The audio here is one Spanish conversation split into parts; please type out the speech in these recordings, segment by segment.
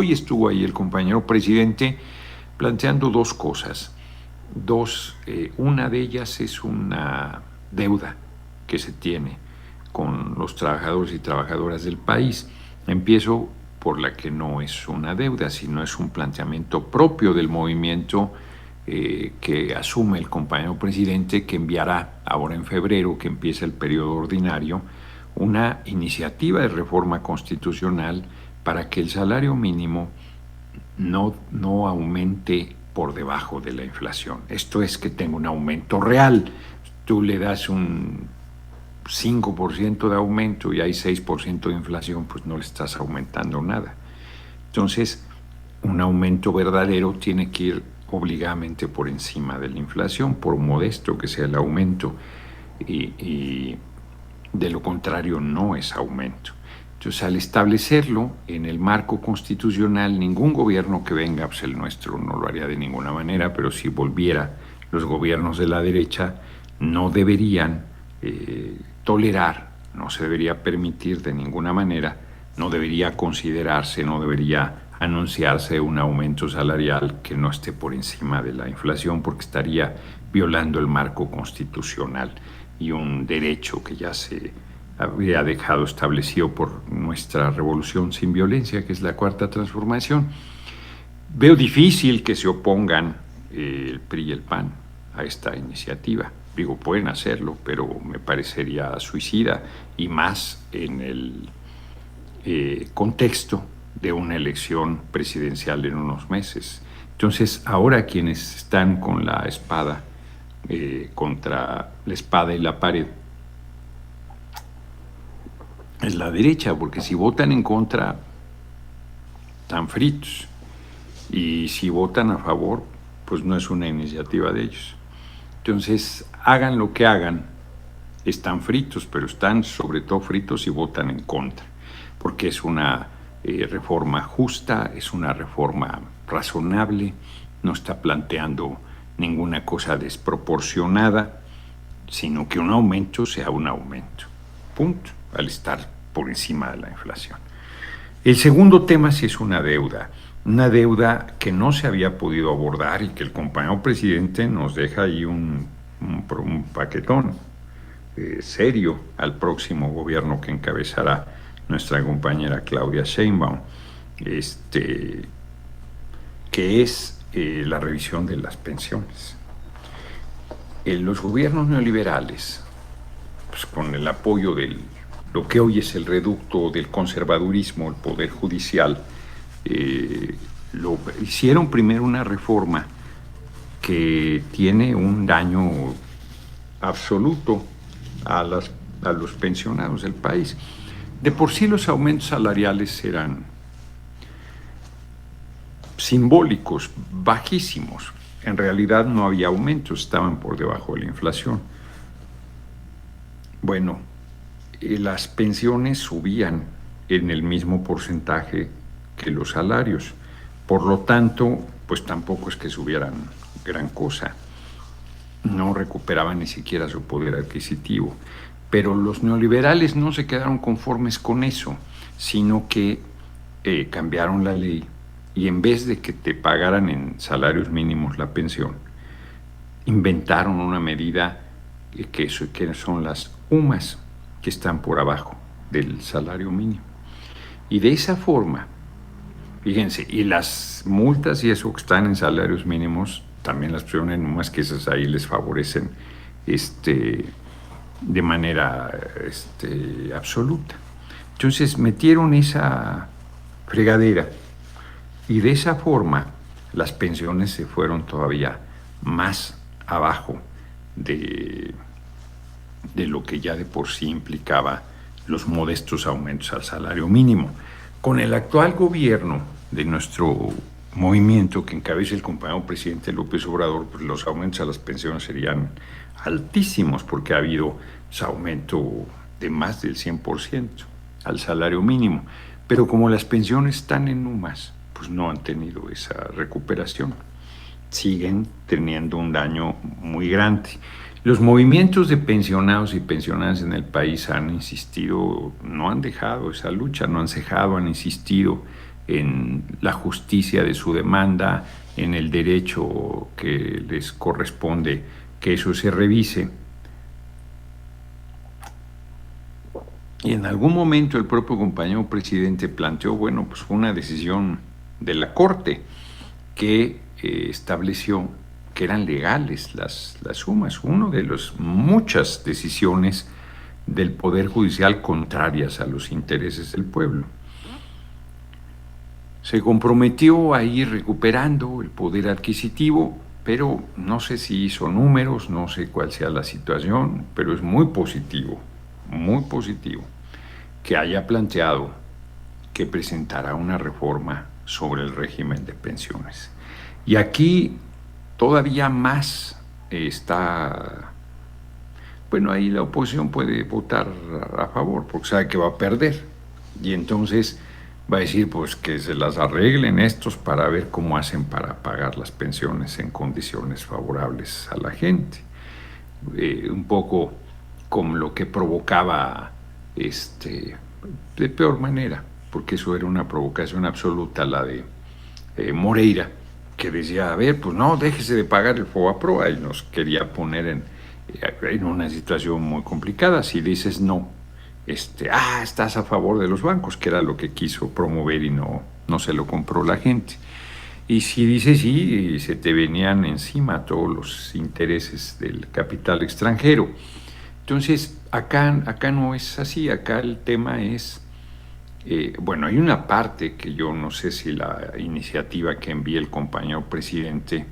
Hoy estuvo ahí el compañero presidente planteando dos cosas. Una de ellas es una deuda que se tiene con los trabajadores y trabajadoras del país. Empiezo por la que no es una deuda, sino es un planteamiento propio del movimiento que asume el compañero presidente, que enviará ahora en febrero, que empieza el periodo ordinario, una iniciativa de reforma constitucional para que el salario mínimo no aumente por debajo de la inflación. Esto es que tenga un aumento real. Tú le das un 5% de aumento y hay 6% de inflación, pues no le estás aumentando nada. Entonces, un aumento verdadero tiene que ir obligadamente por encima de la inflación, por modesto que sea el aumento, y de lo contrario no es aumento. Entonces, al establecerlo en el marco constitucional, ningún gobierno que venga, pues el nuestro no lo haría de ninguna manera, pero si volviera, los gobiernos de la derecha no deberían tolerar, no se debería permitir de ninguna manera, no debería considerarse, no debería anunciarse un aumento salarial que no esté por encima de la inflación, porque estaría violando el marco constitucional y un derecho que ya se había dejado establecido por nuestra revolución sin violencia, que es la Cuarta Transformación. Veo difícil que se opongan el PRI y el PAN a esta iniciativa. Digo, pueden hacerlo, pero me parecería suicida, y más en el contexto de una elección presidencial en unos meses. Entonces, ahora quienes están con la espada contra la espada y la pared es la derecha, porque si votan en contra, están fritos. Y si votan a favor, pues no es una iniciativa de ellos. Entonces, hagan lo que hagan, están fritos, pero están sobre todo fritos si votan en contra, porque es una reforma justa, es una reforma razonable, no está planteando ninguna cosa desproporcionada, sino que un aumento sea un aumento. Punto, al estar por encima de la inflación. El segundo tema sí es una deuda que no se había podido abordar y que el compañero presidente nos deja ahí un paquetón serio al próximo gobierno que encabezará nuestra compañera Claudia Sheinbaum, que es la revisión de las pensiones. Los gobiernos neoliberales, pues con el apoyo de lo que hoy es el reducto del conservadurismo, el Poder Judicial, hicieron primero una reforma que tiene un daño absoluto a los pensionados del país. De por sí los aumentos salariales eran simbólicos, bajísimos. En realidad no había aumentos, estaban por debajo de la inflación. Bueno, las pensiones subían en el mismo porcentaje que los salarios. Por lo tanto, pues tampoco es que subieran gran cosa. No recuperaban ni siquiera su poder adquisitivo. Pero los neoliberales no se quedaron conformes con eso, sino que cambiaron la ley y en vez de que te pagaran en salarios mínimos la pensión, inventaron una medida que son las UMAS, que están por abajo del salario mínimo. Y de esa forma, fíjense, y las multas y eso que están en salarios mínimos, también las ponen UMAS, que esas ahí les favorecen de manera absoluta. Entonces metieron esa fregadera y de esa forma las pensiones se fueron todavía más abajo de lo que ya de por sí implicaba los modestos aumentos al salario mínimo. Con el actual gobierno de nuestro movimiento que encabeza el compañero presidente López Obrador, pues los aumentos a las pensiones serían altísimos, porque ha habido aumento de más del 100% al salario mínimo. Pero como las pensiones están en UMAS, pues no han tenido esa recuperación. Siguen teniendo un daño muy grande. Los movimientos de pensionados y pensionadas en el país han insistido, no han dejado esa lucha, no han cejado, han insistido en la justicia de su demanda, en el derecho que les corresponde que eso se revise. Y en algún momento el propio compañero presidente planteó, bueno, pues fue una decisión de la Corte que estableció que eran legales las sumas, una de las muchas decisiones del Poder Judicial contrarias a los intereses del pueblo. Se comprometió a ir recuperando el poder adquisitivo, pero no sé si hizo números, no sé cuál sea la situación, pero es muy positivo que haya planteado que presentará una reforma sobre el régimen de pensiones. Y aquí todavía más está, bueno, ahí la oposición puede votar a favor porque sabe que va a perder. Y entonces va a decir pues que se las arreglen estos para ver cómo hacen para pagar las pensiones en condiciones favorables a la gente. Un poco como lo que provocaba de peor manera, porque eso era una provocación absoluta, la de Moreira, que decía, a ver, pues no, déjese de pagar el FOBAPROA, y nos quería poner en una situación muy complicada. Si dices no, estás a favor de los bancos, que era lo que quiso promover y no se lo compró la gente. Y si dices sí, se te venían encima todos los intereses del capital extranjero. Entonces, acá no es así, acá el tema es, bueno, hay una parte que yo no sé si la iniciativa que envíe el compañero presidente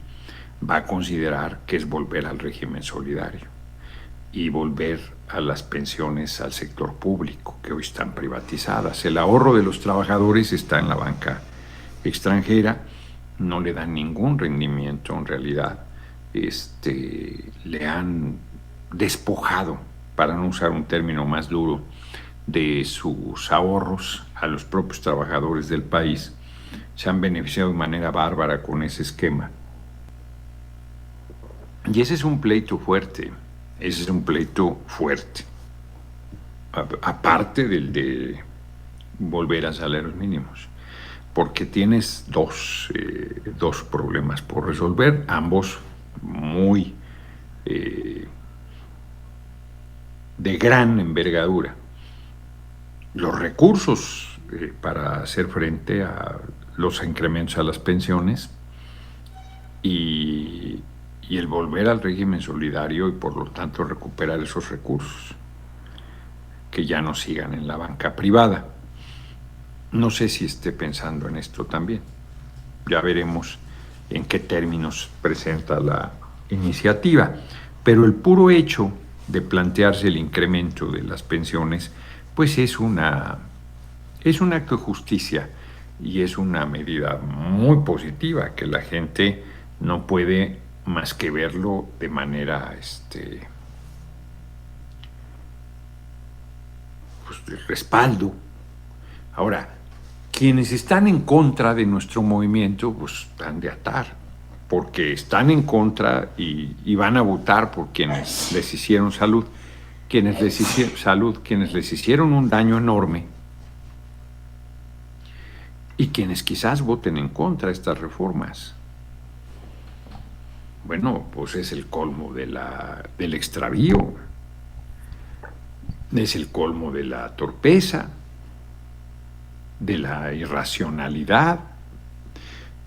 va a considerar que es volver al régimen solidario y volver a las pensiones al sector público, que hoy están privatizadas. El ahorro de los trabajadores está en la banca extranjera, no le dan ningún rendimiento en realidad. Le han despojado, para no usar un término más duro, de sus ahorros a los propios trabajadores del país. Se han beneficiado de manera bárbara con ese esquema. Y ese es un pleito fuerte, aparte del de volver a salarios mínimos, porque tienes dos problemas por resolver, ambos muy de gran envergadura. Los recursos para hacer frente a los incrementos a las pensiones y el volver al régimen solidario y por lo tanto recuperar esos recursos que ya no sigan en la banca privada. No sé si esté pensando en esto también. Ya veremos en qué términos presenta la iniciativa. Pero el puro hecho de plantearse el incremento de las pensiones, pues es un acto de justicia y es una medida muy positiva que la gente no puede más que verlo de manera pues, de respaldo. Ahora, quienes están en contra de nuestro movimiento, pues han de atar, porque están en contra y van a votar por quienes les hicieron salud, quienes les hicieron un daño enorme y quienes quizás voten en contra de estas reformas. Bueno, pues es el colmo del extravío, es el colmo de la torpeza, de la irracionalidad,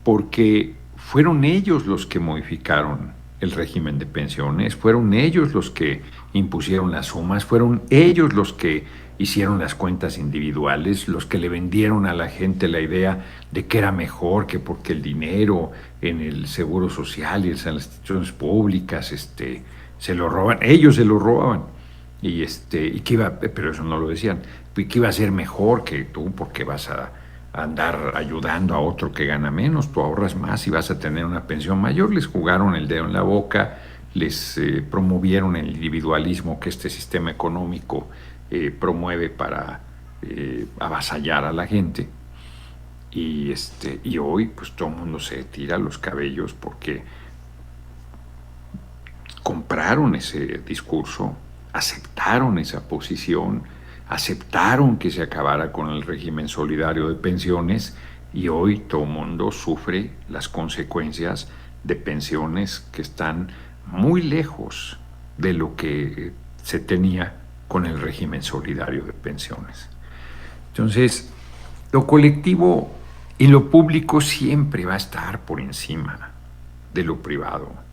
porque fueron ellos los que modificaron el régimen de pensiones, fueron ellos los que impusieron las sumas, fueron ellos los que hicieron las cuentas individuales, los que le vendieron a la gente la idea de que era mejor, que porque el dinero en el seguro social y en las instituciones públicas se lo roban, ellos se lo robaban. Y pero eso no lo decían, que iba a ser mejor que tú porque vas a andar ayudando a otro que gana menos, tú ahorras más y vas a tener una pensión mayor. Les jugaron el dedo en la boca, les promovieron el individualismo que este sistema económico promueve para avasallar a la gente. Y hoy pues todo el mundo se tira los cabellos porque compraron ese discurso, aceptaron esa posición, aceptaron que se acabara con el régimen solidario de pensiones y hoy todo el mundo sufre las consecuencias de pensiones que están muy lejos de lo que se tenía con el régimen solidario de pensiones. Entonces, lo colectivo y lo público siempre va a estar por encima de lo privado.